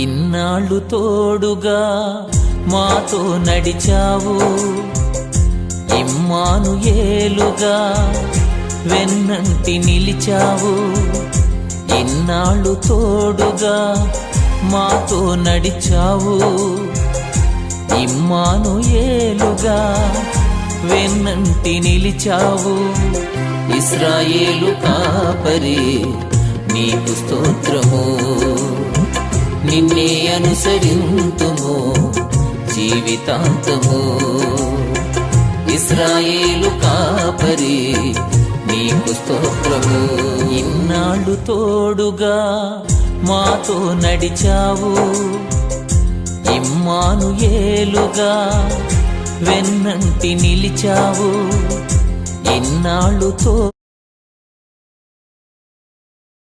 ఇన్నాళ్ళు తోడుగా మాతో నడిచావు, ఇమ్మానుయేలుగా వెన్నంటి నిలిచావు. ఇన్నాళ్ళు తోడుగా మాతో నడిచావు, ఇమ్మానుయేలుగా వెన్నంటి నిలిచావు. ఇశ్రాయేలు కాపరి నీకు స్తోత్రము, నిన్నే అనుసరింతుము జీవితాంతము. ఇశ్రాయేలు కాపరి నీకు స్తోత్రము. ఇన్నాళ్ళు తోడుగా మాతో నడిచావు, ఇమ్మానుయేలుగా వెన్నంటి నిలిచావు. ఇన్నాళ్ళు